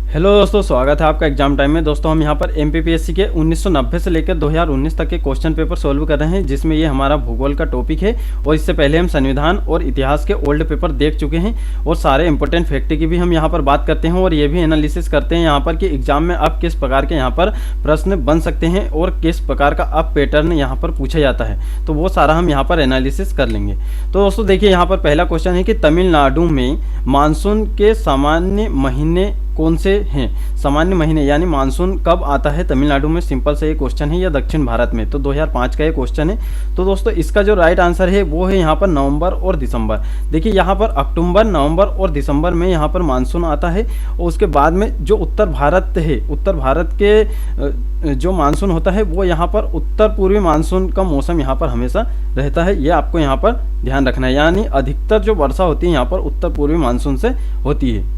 Hello दोस्तों, स्वागत है आपका एग्जाम टाइम में। दोस्तों हम यहाँ पर एमपीपीएससी के 1990 से लेकर 2019 तक के क्वेश्चन पेपर सोल्व कर रहे हैं, जिसमें ये हमारा भूगोल का टॉपिक है। और इससे पहले हम संविधान और इतिहास के ओल्ड पेपर देख चुके हैं और सारे इंपॉर्टेंट फैक्ट की भी हम यहाँ पर बात करते हैं और ये भी एनालिसिस करते हैं यहाँ पर कि एग्जाम में अब किस प्रकार के यहाँ पर प्रश्न बन सकते हैं और किस प्रकार का अब पैटर्न यहाँ पर पूछा जाता है। तो वो सारा हम यहाँ पर एनालिसिस कर लेंगे। तो दोस्तों देखिए, यहाँ पर पहला क्वेश्चन है कि तमिलनाडु में मानसून के सामान्य महीने कौन से हैं। सामान्य महीने यानी मानसून कब आता है तमिलनाडु में, सिंपल से ये क्वेश्चन है, या दक्षिण भारत में। तो 2005 का ये क्वेश्चन है। तो दोस्तों इसका जो राइट आंसर है वो है यहाँ पर नवंबर और दिसंबर। देखिए यहाँ पर अक्टूबर, नवंबर और दिसंबर में यहाँ पर मानसून आता है और उसके बाद में जो उत्तर भारत है, उत्तर भारत के जो मानसून होता है वो यहाँ पर उत्तर पूर्वी मानसून का मौसम यहाँ पर हमेशा रहता है। ये आपको यहाँ पर ध्यान रखना है, यानी अधिकतर जो वर्षा होती है यहाँ पर उत्तर पूर्वी मानसून से होती है।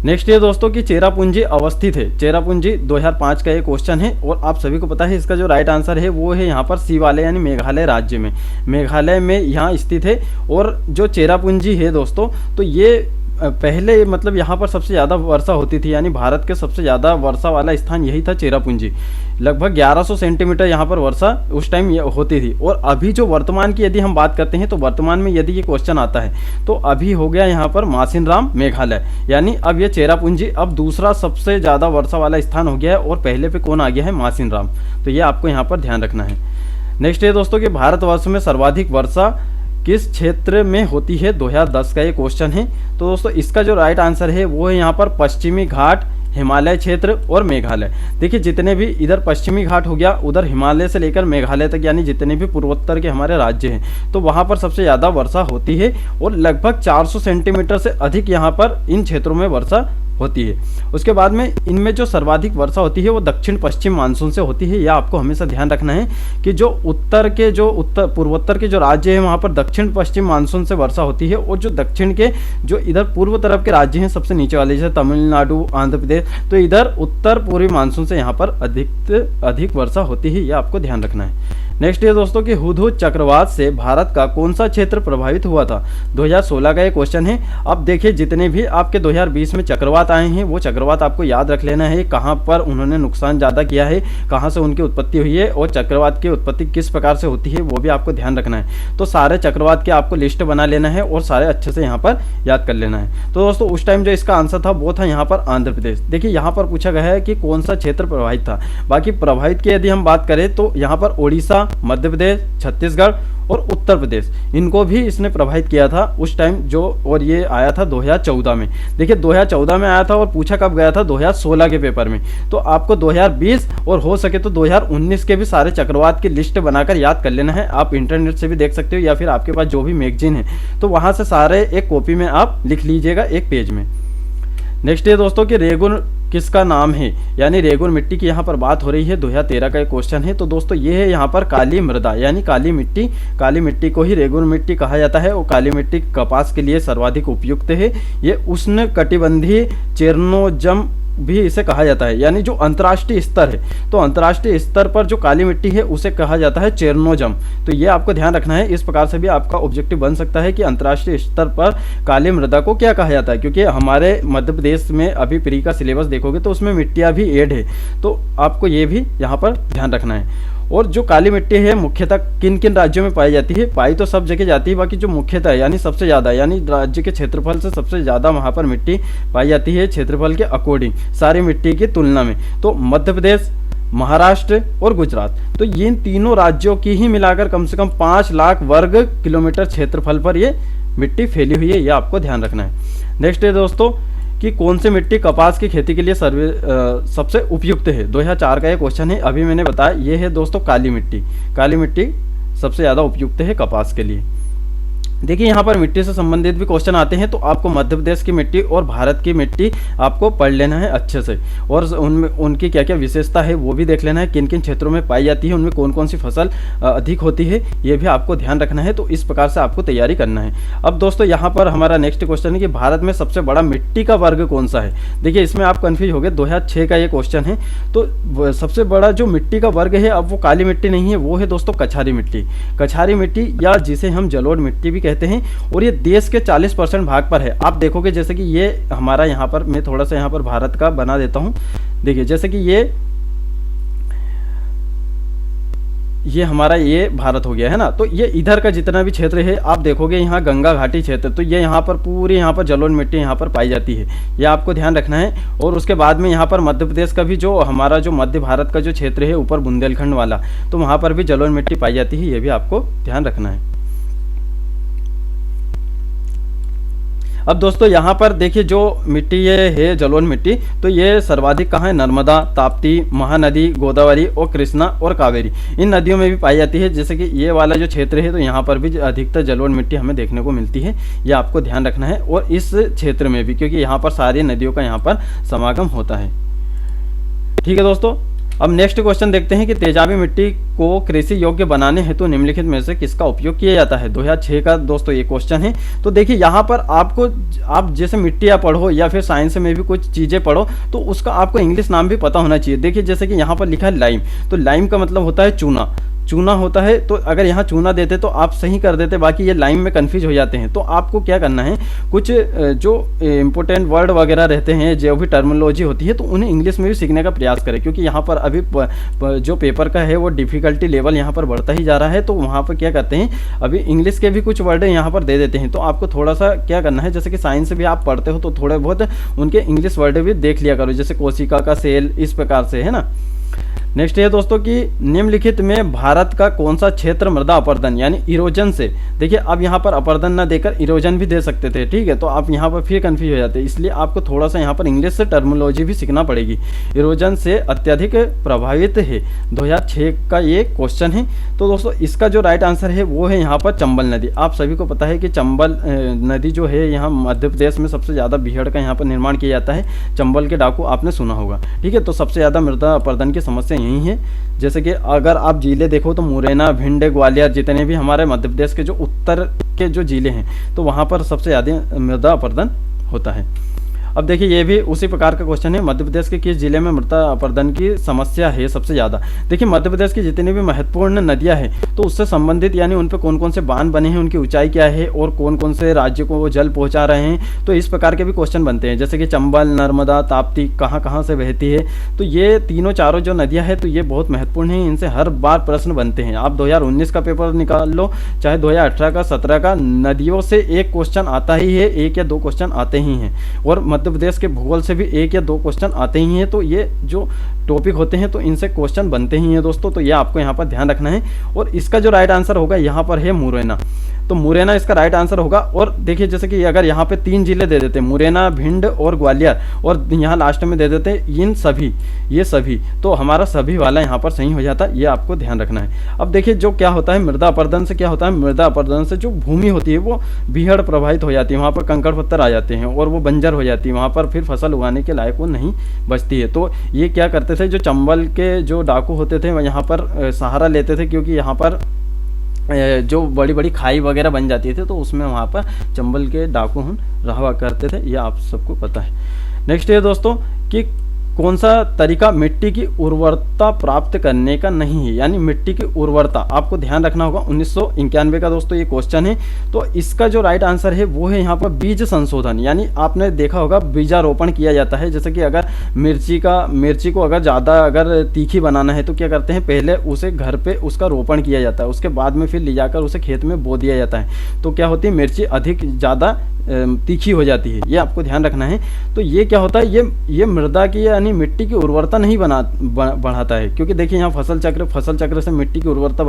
नेक्स्ट ये दोस्तों कि चेरापूंजी अवस्थित है। चेरापूंजी 2005 का ये क्वेश्चन है और आप सभी को पता है इसका जो राइट आंसर है वो है यहाँ पर शिवालय यानी मेघालय राज्य में, मेघालय में यहाँ स्थित है। और जो चेरापूंजी है दोस्तों, तो ये पहले मतलब यहाँ पर सबसे ज़्यादा वर्षा होती थी, यानी भारत के सबसे ज़्यादा वर्षा वाला स्थान यही था चेरापूंजी। लगभग 1100 सेंटीमीटर यहाँ पर वर्षा उस टाइम होती थी। और अभी जो वर्तमान की यदि हम बात करते हैं तो वर्तमान में यदि ये क्वेश्चन आता है तो अभी हो गया यहाँ पर मासिनराम मेघालय, यानी अब ये चेरापूंजी अब दूसरा सबसे ज़्यादा वर्षा वाला स्थान हो गया है और पहले पे कौन आ गया है, मासिनराम। तो ये आपको यहाँ पर ध्यान रखना है। नेक्स्ट ये दोस्तों कि भारतवर्ष में सर्वाधिक वर्षा किस क्षेत्र में होती है, 2010 का ये क्वेश्चन है। तो दोस्तों इसका जो राइट आंसर है वो है यहाँ पर पश्चिमी घाट, हिमालय क्षेत्र और मेघालय। देखिए जितने भी इधर पश्चिमी घाट हो गया, उधर हिमालय से लेकर मेघालय तक, यानी जितने भी पूर्वोत्तर के हमारे राज्य हैं, तो वहाँ पर सबसे ज़्यादा वर्षा होती है और लगभग 400 सेंटीमीटर से अधिक यहाँ पर इन क्षेत्रों में वर्षा होती है। उसके बाद में इनमें जो सर्वाधिक वर्षा होती है वो दक्षिण पश्चिम मानसून से होती है। यह आपको हमेशा ध्यान रखना है कि जो उत्तर पूर्वोत्तर के जो राज्य हैं वहाँ पर दक्षिण पश्चिम मानसून से वर्षा होती है, और जो दक्षिण के जो इधर पूर्व तरफ के राज्य हैं सबसे नीचे वाले जैसे तमिलनाडु, आंध्र प्रदेश, तो इधर उत्तर पूर्वी मानसून से यहाँ पर अधिक वर्षा होती है। यह आपको ध्यान रखना है। नेक्स्ट ये दोस्तों कि हुदहुद चक्रवात से भारत का कौन सा क्षेत्र प्रभावित हुआ था, 2016 का ये क्वेश्चन है। अब देखिए जितने भी आपके 2020 में चक्रवात आए हैं वो चक्रवात आपको याद रख लेना है, कहाँ पर उन्होंने नुकसान ज़्यादा किया है, कहाँ से उनकी उत्पत्ति हुई है और चक्रवात की उत्पत्ति किस प्रकार से होती है वो भी आपको ध्यान रखना है। तो सारे चक्रवात के आपको लिस्ट बना लेना है और सारे अच्छे से यहाँ पर याद कर लेना है। तो दोस्तों उस टाइम जो इसका आंसर था वो था यहाँ पर आंध्र प्रदेश। देखिए यहाँ पर पूछा गया है कि कौन सा क्षेत्र प्रभावित था। बाकी प्रभावित की यदि हम बात करें तो यहाँ पर ओडिशा, मध्य प्रदेश, छत्तीसगढ़ और उत्तर प्रदेश, इनको भी इसने प्रभावित किया था उस टाइम जो, और ये आया था 2014 में। देखिए 2014 में आया था और पूछा कब गया था, 2016 के पेपर में। तो आपको 2020 और हो सके तो 2019 के भी सारे चक्रवात की लिस्ट बनाकर याद कर लेना है। आप इंटरनेट से भी देख सकते हो या फिर आपके पास जो भी मैगजीन है तो वहाँ से सारे एक कॉपी में आप लिख लीजिएगा एक पेज में। नेक्स्ट ये दोस्तों कि रेगुन किसका नाम है, यानी रेगुन मिट्टी की यहाँ पर बात हो रही है, 2013 का एक क्वेश्चन है। तो दोस्तों ये है यहाँ पर काली मृदा यानी काली मिट्टी। काली मिट्टी को ही रेगुन मिट्टी कहा जाता है और काली मिट्टी कपास के लिए सर्वाधिक उपयुक्त है। ये उष्ण कटिबंधीय चेरनोजम भी इसे कहा जाता है, यानी जो अंतर्राष्ट्रीय स्तर है, तो अंतर्राष्ट्रीय स्तर पर जो काली मिट्टी है उसे कहा जाता है चेरनोजम। तो ये आपको ध्यान रखना है। इस प्रकार से भी आपका ऑब्जेक्टिव बन सकता है कि अंतर्राष्ट्रीय स्तर पर काली मृदा को क्या कहा जाता है, क्योंकि हमारे मध्य प्रदेश में अभी प्री का सिलेबस देखोगे तो उसमें मिट्टियाँ भी ऐड है, तो आपको ये भी यहाँ पर ध्यान रखना है। और जो काली मिट्टी है मुख्यतः किन किन राज्यों में पाई जाती है, पाई तो सब जगह जाती है, बाकी जो मुख्यतः है यानी सबसे ज़्यादा, यानी राज्य के क्षेत्रफल से सबसे ज़्यादा वहाँ पर मिट्टी पाई जाती है क्षेत्रफल के अकॉर्डिंग सारी मिट्टी की तुलना में, तो मध्य प्रदेश, महाराष्ट्र और गुजरात। तो इन तीनों राज्यों की ही मिलाकर कम से कम 5 लाख वर्ग किलोमीटर क्षेत्रफल पर ये मिट्टी फैली हुई है, ये आपको ध्यान रखना है। नेक्स्ट है दोस्तों कि कौन सी मिट्टी कपास की खेती के लिए सबसे उपयुक्त है, 2004 का ये क्वेश्चन है। अभी मैंने बताया ये है दोस्तों काली मिट्टी। काली मिट्टी सबसे ज़्यादा उपयुक्त है कपास के लिए। देखिए यहाँ पर मिट्टी से संबंधित भी क्वेश्चन आते हैं, तो आपको मध्य प्रदेश की मिट्टी और भारत की मिट्टी आपको पढ़ लेना है अच्छे से, और उनमें उनकी क्या क्या विशेषता है वो भी देख लेना है, किन किन क्षेत्रों में पाई जाती है, उनमें कौन कौन सी फसल अधिक होती है, ये भी आपको ध्यान रखना है। तो इस प्रकार से आपको तैयारी करना है। अब दोस्तों यहाँ पर हमारा नेक्स्ट क्वेश्चन है कि भारत में सबसे बड़ा मिट्टी का वर्ग कौन सा है। देखिए इसमें आप कन्फ्यूज हो गए, 2006 का ये क्वेश्चन है। तो सबसे बड़ा जो मिट्टी का वर्ग है अब वो काली मिट्टी नहीं है, वो है दोस्तों कछारी मिट्टी। कछारी मिट्टी या जिसे हम जलोढ़ मिट्टी भी कहते हैं और ये देश के 40% भाग पर है। आप देखोगे जैसे कि ये हमारा यहाँ पर, मैं थोड़ा सा यहाँ पर भारत का बना देता हूँ। देखिए जैसे कि ये हमारा ये भारत हो गया है ना, तो ये इधर का जितना भी क्षेत्र है आप देखोगे यहाँ गंगा घाटी क्षेत्र, तो ये यहाँ पर पूरी यहाँ पर जलोढ़ मिट्टी यहाँ पर पाई जाती है, ये आपको ध्यान रखना है। और उसके बाद में यहाँ पर मध्य प्रदेश का भी जो हमारा जो मध्य भारत का जो क्षेत्र है ऊपर बुंदेलखंड वाला, तो वहाँ पर भी जलोढ़ मिट्टी पाई जाती है, ये भी आपको ध्यान रखना है। अब दोस्तों यहाँ पर देखिए जो मिट्टी ये है जलोढ़ मिट्टी, तो ये सर्वाधिक कहाँ है, नर्मदा, ताप्ती, महानदी, गोदावरी और कृष्णा और कावेरी, इन नदियों में भी पाई जाती है। जैसे कि ये वाला जो क्षेत्र है तो यहाँ पर भी अधिकतर जलोढ़ मिट्टी हमें देखने को मिलती है, ये आपको ध्यान रखना है। और इस क्षेत्र में भी, क्योंकि यहाँ पर सारी नदियों का यहाँ पर समागम होता है। ठीक है दोस्तों, अब नेक्स्ट क्वेश्चन देखते हैं कि तेजाबी मिट्टी को कृषि योग्य बनाने हेतु निम्नलिखित में से किसका उपयोग किया जाता है। 2006 का दोस्तों ये क्वेश्चन है। तो देखिए यहाँ पर आपको, आप जैसे मिट्टियाँ पढ़ो या फिर साइंस में भी कुछ चीज़ें पढ़ो तो उसका आपको इंग्लिश नाम भी पता होना चाहिए। देखिए जैसे कि यहाँ पर लिखा है लाइम, तो लाइम का मतलब होता है चूना, चूना होता है। तो अगर यहाँ चूना देते तो आप सही कर देते, बाकी ये लाइम में कंफ्यूज हो जाते हैं। तो आपको क्या करना है, कुछ जो इम्पोर्टेंट वर्ड वगैरह रहते हैं, जो भी टर्मिनोलॉजी होती है, तो उन्हें इंग्लिश में भी सीखने का प्रयास करें, क्योंकि यहाँ पर अभी जो पेपर का है वो डिफ़िकल्टी लेवल यहाँ पर बढ़ता ही जा रहा है। तो वहाँ पर क्या करते हैं, अभी इंग्लिश के भी कुछ वर्ड यहाँ पर दे देते हैं। तो आपको थोड़ा सा क्या करना है, जैसे कि साइंस भी आप पढ़ते हो तो थोड़े बहुत उनके इंग्लिश वर्ड भी देख लिया करो, जैसे कोशिका का सेल, इस प्रकार से, है ना। नेक्स्ट है दोस्तों कि निम्नलिखित में भारत का कौन सा क्षेत्र मृदा अपरदन यानी इरोजन से, देखिए अब यहाँ पर अपरदन ना देकर इरोजन भी दे सकते थे, ठीक है, तो आप यहाँ पर फिर कंफ्यूज हो जाते हैं, इसलिए आपको थोड़ा सा यहाँ पर इंग्लिश से टर्मिनोलॉजी भी सीखना पड़ेगी। इरोजन से अत्यधिक प्रभावित है, 2006 का ये क्वेश्चन है। तो दोस्तों इसका जो राइट आंसर है वो है यहाँ पर चंबल नदी। आप सभी को पता है कि चंबल नदी जो है यहाँ मध्य प्रदेश में सबसे ज़्यादा बीहड़ का यहाँ पर निर्माण किया जाता है। चंबल के डाकू आपने सुना होगा, ठीक है, तो सबसे ज़्यादा मृदा अपरदन की समस्या यही है। जैसे कि अगर आप जिले देखो तो मुरैना, भिंड, ग्वालियर, जितने भी हमारे मध्य प्रदेश के जो उत्तर के जो जिले हैं तो वहाँ पर सबसे ज़्यादा मृदा अपरदन होता है। अब देखिए ये भी उसी प्रकार का क्वेश्चन है, मध्य प्रदेश के किस जिले में मृदा अपरदन की समस्या है सबसे ज़्यादा। देखिए मध्य प्रदेश की जितनी भी महत्वपूर्ण नदियाँ हैं तो उससे संबंधित यानी उन पर कौन कौन से बांध बने हैं, उनकी ऊंचाई क्या है और कौन कौन से राज्यों को वो जल पहुंचा रहे हैं, तो इस प्रकार के भी क्वेश्चन बनते हैं। जैसे कि चंबल, नर्मदा, ताप्ती कहाँ कहाँ से बहती है, तो ये तीनों चारों जो नदियाँ हैं तो ये बहुत महत्वपूर्ण हैं, इनसे हर बार प्रश्न बनते हैं। आप 2019 का पेपर निकाल लो, चाहे 2018 का, 17 का, नदियों से एक क्वेश्चन आता ही है, एक या दो क्वेश्चन आते ही हैं, और मध्य प्रदेश के भूगोल से भी एक या दो क्वेश्चन आते ही हैं। तो ये जो टॉपिक होते हैं तो इनसे क्वेश्चन बनते ही हैं दोस्तों, तो ये आपको यहाँ पर ध्यान रखना है। और इसका जो राइट आंसर होगा यहाँ पर है मुरैना, तो मुरैना इसका राइट आंसर होगा। और देखिए जैसे कि अगर यहाँ पे 3 जिले दे देते, मुरैना, भिंड और ग्वालियर, और यहाँ लास्ट में दे देते इन सभी, ये सभी, तो हमारा सभी वाला यहाँ पर सही हो जाता है, ये आपको ध्यान रखना है। अब देखिए जो क्या होता है मृदा अपरदन से, क्या होता है मृदा अपरदन से, जो भूमि होती है वो बीहड़ प्रभावित हो जाती है, वहाँ पर कंकड़ पत्थर आ जाते हैं और वो बंजर हो जाती है, वहाँ पर फिर फसल उगाने के लायक वो नहीं बचती है। तो ये क्या करते थे, जो चंबल के जो डाकू होते थे वह यहाँ पर सहारा लेते थे, क्योंकि यहाँ पर जो बड़ी बड़ी खाई वगैरह बन जाती थी तो उसमें वहाँ पर चंबल के डाकू रहा करते थे, ये आप सबको पता है। नेक्स्ट है दोस्तों कि कौन सा तरीका मिट्टी की उर्वरता प्राप्त करने का नहीं है, यानी मिट्टी की उर्वरता आपको ध्यान रखना होगा। 1991 का दोस्तों ये क्वेश्चन है, तो इसका जो राइट आंसर है वो है यहाँ पर बीज संशोधन, यानी आपने देखा होगा बीजारोपण किया जाता है। जैसे कि अगर मिर्ची को अगर ज़्यादा अगर तीखी बनाना है तो क्या करते हैं, पहले उसे घर पे उसका रोपण किया जाता है, उसके बाद में फिर ले जाकर उसे खेत में बो दिया जाता है, तो क्या होती है मिर्ची अधिक ज़्यादा तीखी हो जाती है, ये आपको ध्यान रखना है। तो ये क्या होता है, ये मृदा की यानी मिट्टी की उर्वरता नहीं बढ़ाता है, क्योंकि देखिए यहाँ फसल चक्र से मिट्टी की उर्वरता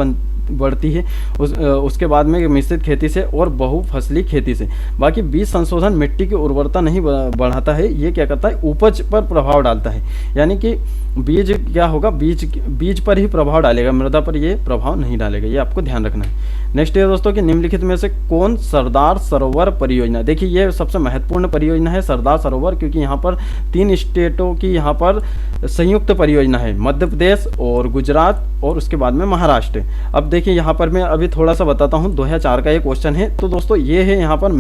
बढ़ती है, उसके बाद में मिश्रित खेती से और बहुफसली खेती से। बाकी बीज संशोधन मिट्टी की उर्वरता नहीं बढ़ाता है, ये क्या करता है उपज पर प्रभाव डालता है, यानी कि बीज क्या होगा, बीज पर ही प्रभाव डालेगा, मृदा पर ये प्रभाव नहीं डालेगा, ये आपको ध्यान रखना है। नेक्स्ट है दोस्तों कि निम्नलिखित में से कौन सरदार सरोवर परियोजना, देखिए ये सबसे महत्वपूर्ण परियोजना है सरदार सरोवर, क्योंकि यहाँ पर 3 स्टेटों की यहाँ पर संयुक्त परियोजना है, मध्य प्रदेश और गुजरात और उसके बाद में महाराष्ट्र। अब देखिए यहाँ पर मैं अभी थोड़ा सा बताता हूँ, 2004 का ये क्वेश्चन है। तो दोस्तों ये है यहाँ पर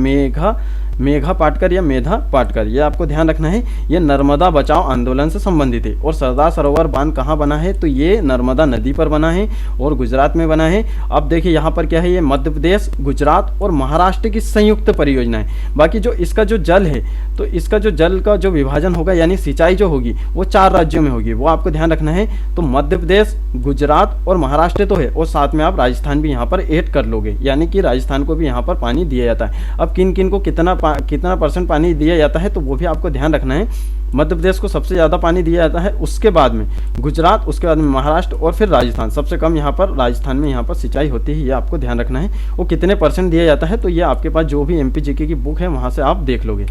मेघा पाटकर या मेधा पाटकर, ये आपको ध्यान रखना है। ये नर्मदा बचाओ आंदोलन से संबंधित है। और सरदार सरोवर बांध कहाँ बना है, तो ये नर्मदा नदी पर बना है और गुजरात में बना है। अब देखिए यहाँ पर क्या है, ये मध्य प्रदेश, गुजरात और महाराष्ट्र की संयुक्त परियोजना है। बाकी जो इसका जो जल है, तो इसका जो जल का जो विभाजन होगा यानी सिंचाई जो होगी वो 4 राज्यों में होगी, वो आपको ध्यान रखना है। तो मध्य प्रदेश, गुजरात और महाराष्ट्र तो है, और साथ में आप राजस्थान भी यहाँ पर ऐड कर लोगे, यानी कि राजस्थान को भी यहाँ पर पानी दिया जाता है। अब किन किन को कितना परसेंट पानी दिया जाता है, तो वो भी आपको ध्यान रखना है। मध्य प्रदेश को सबसे ज़्यादा पानी दिया जाता है, उसके बाद में गुजरात, उसके बाद में महाराष्ट्र और फिर राजस्थान। सबसे कम यहाँ पर राजस्थान में यहाँ पर सिंचाई होती है, ये आपको ध्यान रखना है। वो कितने परसेंट दिया जाता है, तो ये आपके पास जो भी MPGK की बुक है वहाँ से आप देख लोगे।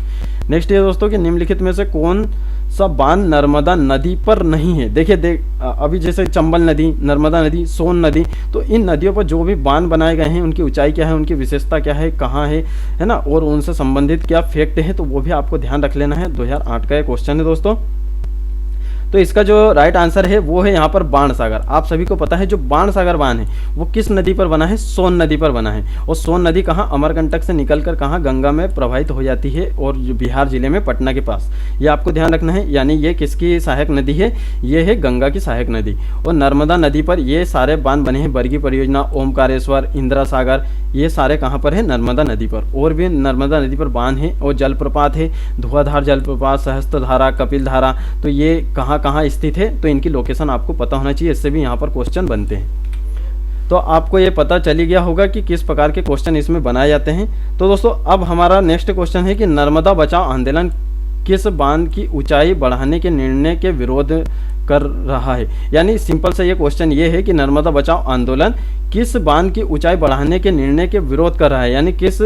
नेक्स्ट ये दोस्तों कि निम्नलिखित में से कौन सा बांध नर्मदा नदी पर नहीं है। देखिए अभी जैसे चंबल नदी, नर्मदा नदी, सोन नदी, तो इन नदियों पर जो भी बांध बनाए गए हैं उनकी ऊंचाई क्या है, उनकी विशेषता क्या है, कहाँ है ना, और उनसे संबंधित क्या फैक्ट है, तो वो भी आपको ध्यान रख लेना है। 2008 का ये क्वेश्चन है दोस्तों। तो इसका जो राइट आंसर है वो है यहाँ पर बाणसागर। आप सभी को पता है जो बाणसागर बांध है वो किस नदी पर बना है, सोन नदी पर बना है। और सोन नदी कहाँ, अमरकंटक से निकलकर कहाँ, गंगा में प्रवाहित हो जाती है, और बिहार जिले में पटना के पास। ये आपको ध्यान रखना है। यानी ये किसकी सहायक नदी है, ये है गंगा की सहायक नदी। और नर्मदा नदी पर ये सारे बांध बने हैं, बरगी परियोजना, ओमकारेश्वर, इंदिरा सागर, ये सारे कहाँ पर है, नर्मदा नदी पर। और भी नर्मदा नदी पर बांध है और जलप्रपात है, धुआंधार जलप्रपात, सहस्त्रधारा, कपिल धारा, तो ये कहाँ स्थित है, तो इनकी लोकेशन आपको पता होना चाहिए। इससे भी यहाँ पर क्वेश्चन बनते हैं। तो आपको ये पता चली गया होगा कि किस प्रकार के क्वेश्चन इसमें बनाए जाते हैं। तो दोस्तों अब हमारा नेक्स्ट क्वेश्चन है कि नर्मदा बचाओ आंदोलन किस बांध की ऊंचाई बढ़ाने के निर्णय के विरोध कर रहा है। यानी सिंपल से ये क्वेश्चन ये है कि नर्मदा बचाओ आंदोलन किस बांध की ऊंचाई बढ़ाने के निर्णय के विरोध कर रहा है, यानी किस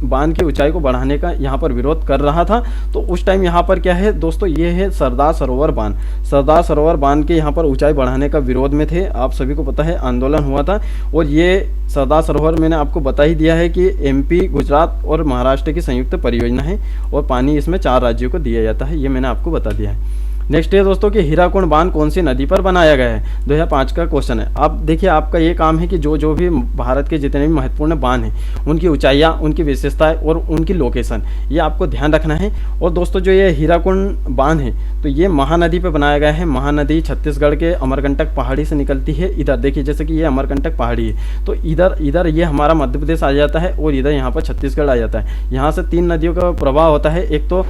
बांध की ऊंचाई को बढ़ाने का यहाँ पर विरोध कर रहा था। तो उस टाइम यहाँ पर क्या है दोस्तों, ये है सरदार सरोवर बांध। सरदार सरोवर बांध के यहाँ पर ऊंचाई बढ़ाने का विरोध में थे, आप सभी को पता है आंदोलन हुआ था। और ये सरदार सरोवर मैंने आपको बता ही दिया है कि MP, गुजरात और महाराष्ट्र की संयुक्त परियोजना है, और पानी इसमें 4 राज्यों को दिया जाता है, ये मैंने आपको बता दिया है। नेक्स्ट है दोस्तों कि हीराकुंड बांध कौन सी नदी पर बनाया गया है, 2005 का क्वेश्चन है। अब देखिए आपका ये काम है कि जो भी भारत के जितने भी महत्वपूर्ण बांध हैं उनकी ऊंचाइयाँ, उनकी विशेषताएं और उनकी लोकेशन, ये आपको ध्यान रखना है। और दोस्तों जो ये हीराकुंड बांध है तो ये महानदी पे बनाया गया है। महानदी छत्तीसगढ़ के अमरकंटक पहाड़ी से निकलती है। इधर देखिए जैसे कि ये अमरकंटक पहाड़ी है, तो इधर ये हमारा मध्य प्रदेश आ जाता है, और इधर यहाँ पर छत्तीसगढ़ आ जाता है। यहाँ से 3 नदियों का प्रवाह होता है, एक तो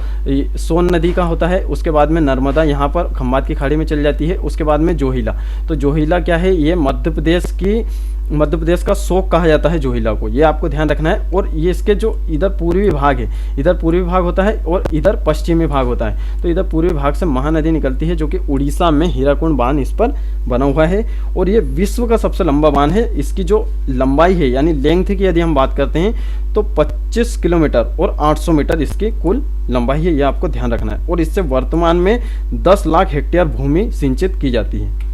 सोन नदी का होता है, उसके बाद में नर्मदा यहाँ पर खंबात की खाड़ी में चल जाती है, उसके बाद में जोहिला। तो जोहिला क्या है, ये मध्य प्रदेश का शोक कहा जाता है जोहिला को, ये आपको ध्यान रखना है। और ये इसके जो इधर पूर्वी भाग है, इधर पूर्वी भाग होता है और इधर पश्चिमी भाग होता है। तो इधर पूर्वी भाग से महानदी निकलती है, जो कि उड़ीसा में हीराकुंड बांध इस पर बना हुआ है। और ये विश्व का सबसे लंबा बांध है। इसकी जो लंबाई है यानी लेंथ की यदि हम बात करते हैं तो 25 किलोमीटर और 800 मीटर इसकी कुल लंबाई है, ये आपको ध्यान रखना है। और इससे वर्तमान में 10 लाख हेक्टेयर भूमि सिंचित की जाती है।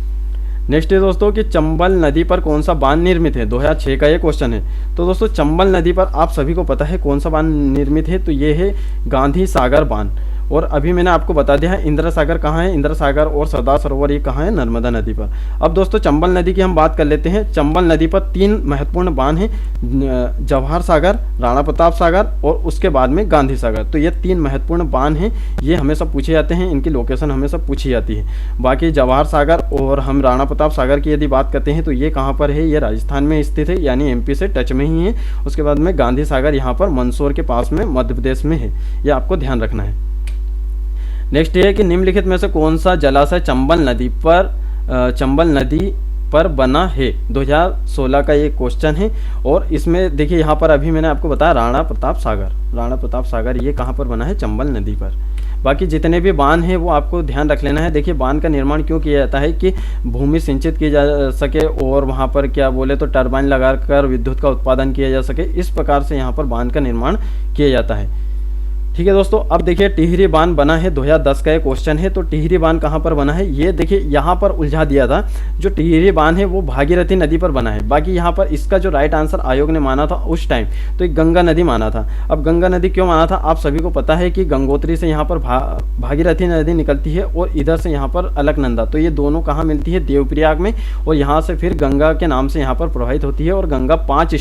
नेक्स्ट है दोस्तों कि चंबल नदी पर कौन सा बांध निर्मित है, 2006 का ये क्वेश्चन है। तो दोस्तों चंबल नदी पर आप सभी को पता है कौन सा बांध निर्मित है, तो ये है गांधी सागर बांध। और अभी मैंने आपको बता दिया है इंदिरा सागर कहाँ है, इंदिरा सागर और सरदार सरोवर ये कहाँ है, नर्मदा नदी पर। अब दोस्तों चंबल नदी की हम बात कर लेते हैं। चंबल नदी पर 3 महत्वपूर्ण बांध हैं, जवाहर सागर, राणा प्रताप सागर और उसके बाद में गांधी सागर। तो ये 3 महत्वपूर्ण बांध हैं, ये हमेशा पूछे जाते हैं, इनकी लोकेशन हमेशा पूछी जाती है। बाकी जवाहर सागर और हम राणा प्रताप सागर की यदि बात करते हैं तो ये कहाँ पर है, ये राजस्थान में स्थित है, यानी MP से टच में ही है। उसके बाद में गांधी सागर यहाँ पर मंदसौर के पास में मध्य प्रदेश में है, ये आपको ध्यान रखना है। नेक्स्ट ये है कि निम्नलिखित में से कौन सा जलाशय चंबल नदी पर बना है, 2016 का ये क्वेश्चन है। और इसमें देखिए यहाँ पर अभी मैंने आपको बताया राणा प्रताप सागर ये कहाँ पर बना है, चंबल नदी पर। बाकी जितने भी बांध हैं वो आपको ध्यान रख लेना है। देखिए बांध का निर्माण क्यों किया जाता है कि भूमि सिंचित की जा सके और वहाँ पर क्या बोले तो टरबाइन लगाकर विद्युत का उत्पादन किया जा सके, इस प्रकार से यहाँ पर बांध का निर्माण किया जाता है। ठीक है दोस्तों, अब देखिए टिहरी बांध बना है, 2010 का ये क्वेश्चन है। तो टिहरी बांध कहाँ पर बना है, ये देखिए यहाँ पर उलझा दिया था। जो टिहरी बांध है वो भागीरथी नदी पर बना है। बाकी यहाँ पर इसका जो राइट आंसर आयोग ने माना था उस टाइम, तो एक गंगा नदी माना था। अब गंगा नदी क्यों माना था, आप सभी को पता है कि गंगोत्री से यहाँ पर भागीरथी नदी निकलती है और इधर से यहाँ पर अलकनंदा, तो ये दोनों कहाँ मिलती है, देवप्रयाग में, और यहाँ से फिर गंगा के नाम से यहाँ पर प्रवाहित होती है। और गंगा 5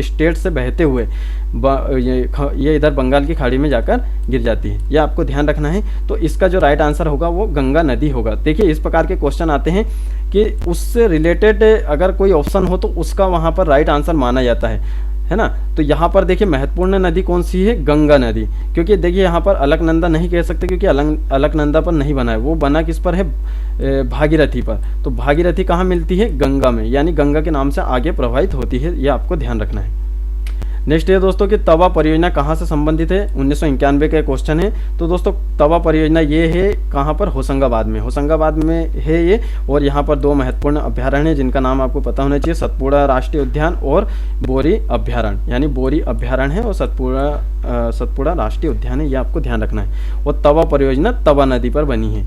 स्टेट से बहते हुए ये इधर बंगाल की खाड़ी में जाकर गिर जाती है, ये आपको ध्यान रखना है। तो इसका जो राइट आंसर होगा वो गंगा नदी होगा। देखिए इस प्रकार के क्वेश्चन आते हैं कि उससे रिलेटेड अगर कोई ऑप्शन हो तो उसका वहाँ पर राइट आंसर माना जाता है ना। तो यहाँ पर देखिए महत्वपूर्ण नदी कौन सी है, गंगा नदी, क्योंकि देखिए यहाँ पर अलकनंदा नहीं कह सकते क्योंकि अलकनंदा पर नहीं बना है, वो बना किस पर है, भागीरथी पर। तो भागीरथी कहाँ मिलती है, गंगा में, यानी गंगा के नाम से आगे प्रवाहित होती है, ये आपको ध्यान रखना है। नेक्स्ट है दोस्तों कि तवा परियोजना कहाँ से संबंधित है, 1991 का क्वेश्चन है। तो दोस्तों तवा परियोजना ये है कहाँ पर, होशंगाबाद में, होशंगाबाद में है ये। और यहाँ पर 2 महत्वपूर्ण अभ्यारण्य है जिनका नाम आपको पता होना चाहिए, सतपुड़ा राष्ट्रीय उद्यान और बोरी अभ्यारण्य, यानी बोरी अभ्यारण्य है और सतपुड़ा राष्ट्रीय उद्यान है, ये आपको ध्यान रखना है। और तवा परियोजना तवा नदी पर बनी है,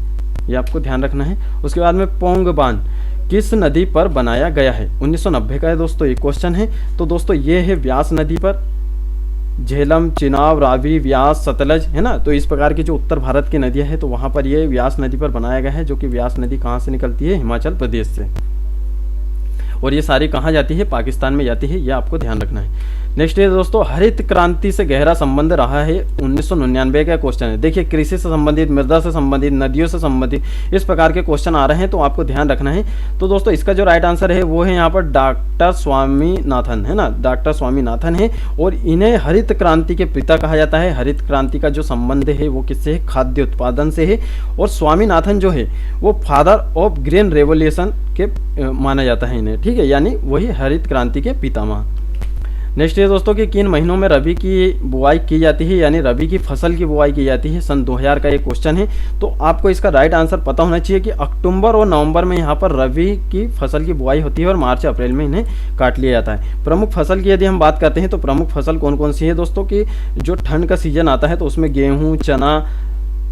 ये आपको ध्यान रखना है। उसके बाद में पोंग बांध किस नदी पर बनाया गया है, 1990 का है दोस्तों ये क्वेश्चन है। तो दोस्तों ये है व्यास नदी पर, झेलम, चिनाब, रावी, व्यास, सतलज, है ना। तो इस प्रकार की जो उत्तर भारत की नदियां हैं तो वहां पर ये व्यास नदी पर बनाया गया है, जो कि व्यास नदी कहाँ से निकलती है, हिमाचल प्रदेश से। और ये सारी कहाँ जाती है, पाकिस्तान में जाती है, ये आपको ध्यान रखना है। नेक्स्ट है दोस्तों हरित क्रांति से गहरा संबंध रहा है, 1999 का क्वेश्चन है। देखिए कृषि से संबंधित, मृदा से संबंधित, नदियों से संबंधित इस प्रकार के क्वेश्चन आ रहे हैं, तो आपको ध्यान रखना है। तो दोस्तों इसका जो राइट आंसर है वो है यहाँ पर डॉक्टर स्वामीनाथन, है ना, डॉक्टर स्वामीनाथन है। और इन्हें हरित क्रांति के पिता कहा जाता है। हरित क्रांति का जो संबंध है वो किससे है, खाद्य उत्पादन से है। और स्वामीनाथन जो है वो फादर ऑफ ग्रीन रेवोल्यूशन के माना जाता है इन्हें, ठीक है, यानी वही हरित क्रांति के पितामह। नेक्स्ट है दोस्तों कि किन महीनों में रबी की बुआई की जाती है, यानी रबी की फसल की बुआई की जाती है, सन 2000 का ये क्वेश्चन है। तो आपको इसका राइट आंसर पता होना चाहिए कि अक्टूबर और नवंबर में यहाँ पर रबी की फसल की बुआई होती है और मार्च अप्रैल में इन्हें काट लिया जाता है। प्रमुख फसल की यदि हम बात करते हैं तो प्रमुख फसल कौन कौन सी है दोस्तों, कि जो ठंड का सीजन आता है तो उसमें गेहूँ, चना,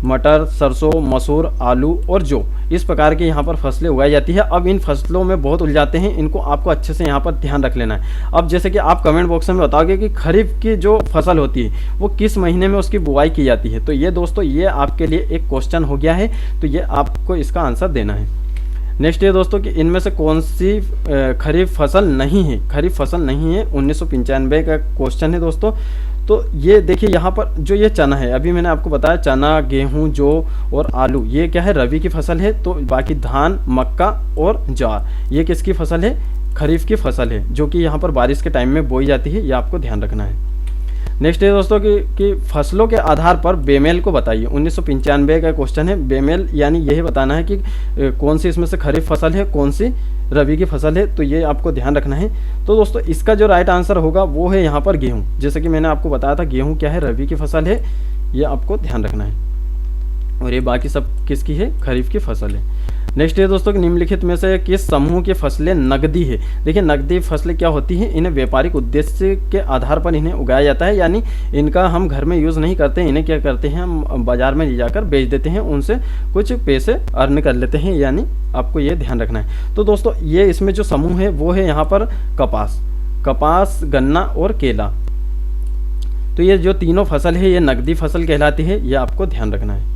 मटर, सरसों, मसूर, आलू और जौ, इस प्रकार की यहाँ पर फसलें उगाई जाती है। अब इन फसलों में बहुत उलझाते हैं, इनको आपको अच्छे से यहाँ पर ध्यान रख लेना है। अब जैसे कि आप कमेंट बॉक्स में बताओगे कि खरीफ की जो फसल होती है वो किस महीने में उसकी बुआई की जाती है, तो ये दोस्तों ये आपके लिए एक क्वेश्चन हो गया है, तो ये आपको इसका आंसर देना है। नेक्स्ट ये दोस्तों कि इनमें से कौन सी खरीफ फसल नहीं है, खरीफ फसल नहीं है, 1995 का क्वेश्चन है दोस्तों। तो ये देखिए यहाँ पर जो ये चना है, अभी मैंने आपको बताया चना, गेहूं, जौ और आलू, ये क्या है, रबी की फसल है। तो बाकी धान, मक्का और ज्वार, ये किसकी फसल है, खरीफ की फसल है, जो कि यहाँ पर बारिश के टाइम में बोई जाती है, ये आपको ध्यान रखना है। नेक्स्ट है दोस्तों कि फसलों के आधार पर बेमेल को बताइए, 1995 का क्वेश्चन है। बेमेल यानी यही बताना है कि कौन सी इसमें से खरीफ फसल है, कौन सी रबी की फसल है, तो ये आपको ध्यान रखना है। तो दोस्तों इसका जो राइट आंसर होगा वो है यहाँ पर गेहूँ, जैसे कि मैंने आपको बताया था गेहूँ क्या है, रबी की फसल है, ये आपको ध्यान रखना है। और ये बाकी सब किसकी है, खरीफ की फसल है। नेक्स्ट है दोस्तों कि निम्नलिखित में से किस समूह की फसलें नकदी है। देखिए नकदी फसलें क्या होती हैं, इन्हें व्यापारिक उद्देश्य के आधार पर इन्हें उगाया जाता है, यानी इनका हम घर में यूज़ नहीं करते, इन्हें क्या करते हैं हम बाजार में ले जाकर बेच देते हैं, उनसे कुछ पैसे अर्न कर लेते हैं, यानी आपको ये ध्यान रखना है। तो दोस्तों ये इसमें जो समूह है वो है यहाँ पर कपास, गन्ना और केला। तो ये जो तीनों फसल है ये नकदी फसल कहलाती है, ये आपको ध्यान रखना है।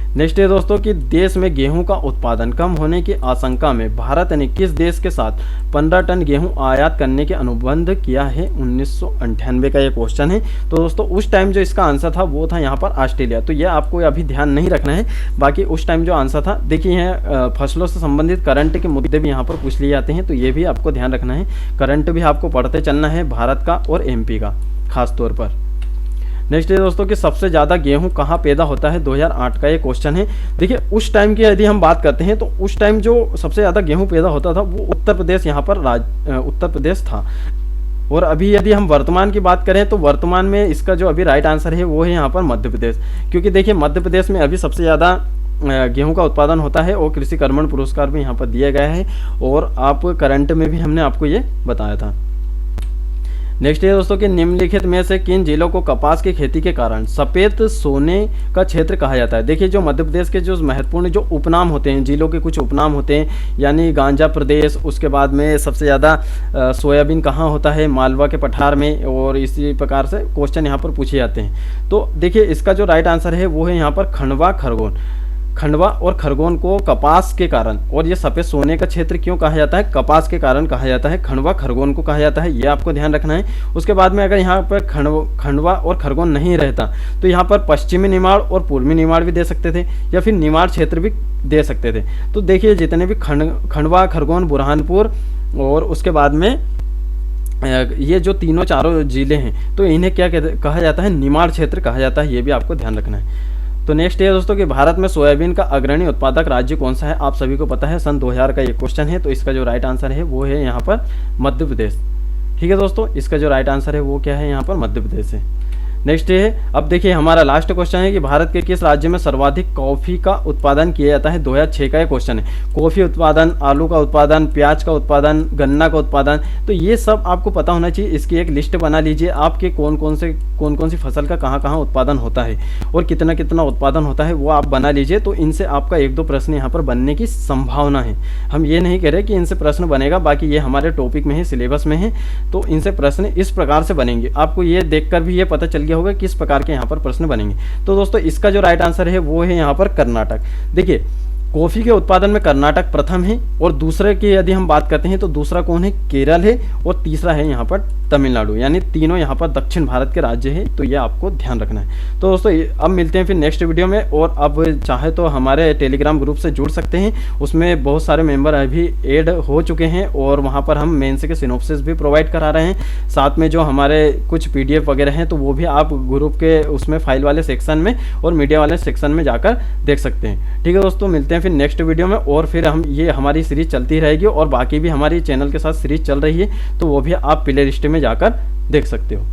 नेक्स्ट है दोस्तों कि देश में गेहूं का उत्पादन कम होने की आशंका में भारत ने किस देश के साथ 15 टन गेहूं आयात करने के अनुबंध किया है, 1998 का ये क्वेश्चन है। तो दोस्तों उस टाइम जो इसका आंसर था वो था यहाँ पर ऑस्ट्रेलिया, तो ये आपको अभी ध्यान नहीं रखना है। बाकी उस टाइम जो आंसर था, देखिए यहाँ फसलों से संबंधित करंट के मुद्दे भी यहाँ पर पूछ लिए जाते हैं, तो ये भी आपको ध्यान रखना है। करंट भी आपको पढ़ते चलना है, भारत का और MP का खास तौर पर। नेक्स्ट है दोस्तों कि सबसे ज़्यादा गेहूं कहाँ पैदा होता है, 2008 का ये क्वेश्चन है। देखिए उस टाइम की यदि हम बात करते हैं तो उस टाइम जो सबसे ज़्यादा गेहूं पैदा होता था वो उत्तर प्रदेश, यहाँ पर उत्तर प्रदेश था। और अभी यदि हम वर्तमान की बात करें तो वर्तमान में इसका जो अभी राइट आंसर है वो है यहाँ पर मध्य प्रदेश, क्योंकि देखिए मध्य प्रदेश में अभी सबसे ज़्यादा गेहूं का उत्पादन होता है और कृषि कर्मण पुरस्कार भी यहाँ पर दिया गया है, और आप करंट में भी हमने आपको ये बताया था। नेक्स्ट है दोस्तों कि निम्नलिखित में से किन जिलों को कपास की खेती के कारण सफेद सोने का क्षेत्र कहा जाता है। देखिए जो मध्य प्रदेश के जो महत्वपूर्ण जो उपनाम होते हैं, जिलों के कुछ उपनाम होते हैं, यानी गांजा प्रदेश, उसके बाद में सबसे ज़्यादा सोयाबीन कहाँ होता है, मालवा के पठार में, और इसी प्रकार से क्वेश्चन यहाँ पर पूछे जाते हैं। तो देखिए इसका जो राइट आंसर है वो है यहाँ पर खंडवा खरगोन। खंडवा और खरगोन को कपास के कारण, और ये सफ़ेद सोने का क्षेत्र क्यों कहा जाता है, कपास के कारण कहा जाता है, खंडवा खरगोन को कहा जाता है, ये आपको ध्यान रखना है। उसके बाद में अगर यहाँ पर खंडवा और खरगोन नहीं रहता तो यहाँ पर पश्चिमी निमाड़ और पूर्वी निमाड़ भी दे सकते थे, या फिर निमाड़ क्षेत्र भी दे सकते थे। तो देखिए जितने भी खंडवा, खरगोन, बुरहानपुर और उसके बाद में ये जो तीनों चारों जिले हैं तो इन्हें क्या कहा जाता है, निमाड़ क्षेत्र कहा जाता है, ये भी आपको ध्यान रखना है। तो नेक्स्ट है दोस्तों कि भारत में सोयाबीन का अग्रणी उत्पादक राज्य कौन सा है। आप सभी को पता है सन 2000 का ये क्वेश्चन है, तो इसका जो राइट आंसर है वो है यहाँ पर मध्य प्रदेश। ठीक है दोस्तों, इसका जो राइट आंसर है वो क्या है, यहाँ पर मध्य प्रदेश है। नेक्स्ट है, अब देखिए हमारा लास्ट क्वेश्चन है कि भारत के किस राज्य में सर्वाधिक कॉफ़ी का उत्पादन किया जाता है। 2006 का ये क्वेश्चन है। कॉफ़ी उत्पादन, आलू का उत्पादन, प्याज का उत्पादन, गन्ना का उत्पादन, तो ये सब आपको पता होना चाहिए। इसकी एक लिस्ट बना लीजिए, आपके कौन कौन सी फसल का कहाँ उत्पादन होता है और कितना कितना उत्पादन होता है वो आप बना लीजिए। तो इनसे आपका 1-2 प्रश्न यहाँ पर बनने की संभावना है। हम ये नहीं कह रहे कि इनसे प्रश्न बनेगा, बाकी ये हमारे टॉपिक में है, सिलेबस में है, तो इनसे प्रश्न इस प्रकार से बनेंगे। आपको ये देखकर भी ये पता चल गया होगा किस प्रकार के यहाँ पर प्रश्न बनेंगे। तो दोस्तों इसका जो राइट आंसर है वो है यहाँ पर कर्नाटक। देखिए कॉफ़ी के उत्पादन में कर्नाटक प्रथम है, और दूसरे की यदि हम बात करते हैं तो दूसरा कौन है, केरल है, और तीसरा है यहाँ पर तमिलनाडु, यानी तीनों यहाँ पर दक्षिण भारत के राज्य हैं। तो ये आपको ध्यान रखना है। तो दोस्तों अब मिलते हैं फिर नेक्स्ट वीडियो में, और अब चाहे तो हमारे टेलीग्राम ग्रुप से जुड़ सकते हैं, उसमें बहुत सारे मेंबर अभी ऐड हो चुके हैं, और वहाँ पर हम मेंस के सिनॉप्सिस भी प्रोवाइड करा रहे हैं। साथ में जो हमारे कुछ PDF वगैरह हैं तो वो भी आप ग्रुप के उसमें फाइल वाले सेक्शन में और मीडिया वाले सेक्शन में जाकर देख सकते हैं। ठीक है दोस्तों, मिलते हैं फिर नेक्स्ट वीडियो में, और फिर हम ये हमारी सीरीज चलती रहेगी, और बाकी भी हमारी चैनल के साथ सीरीज चल रही है, तो वो भी आप प्ले लिस्ट में जाकर देख सकते हो।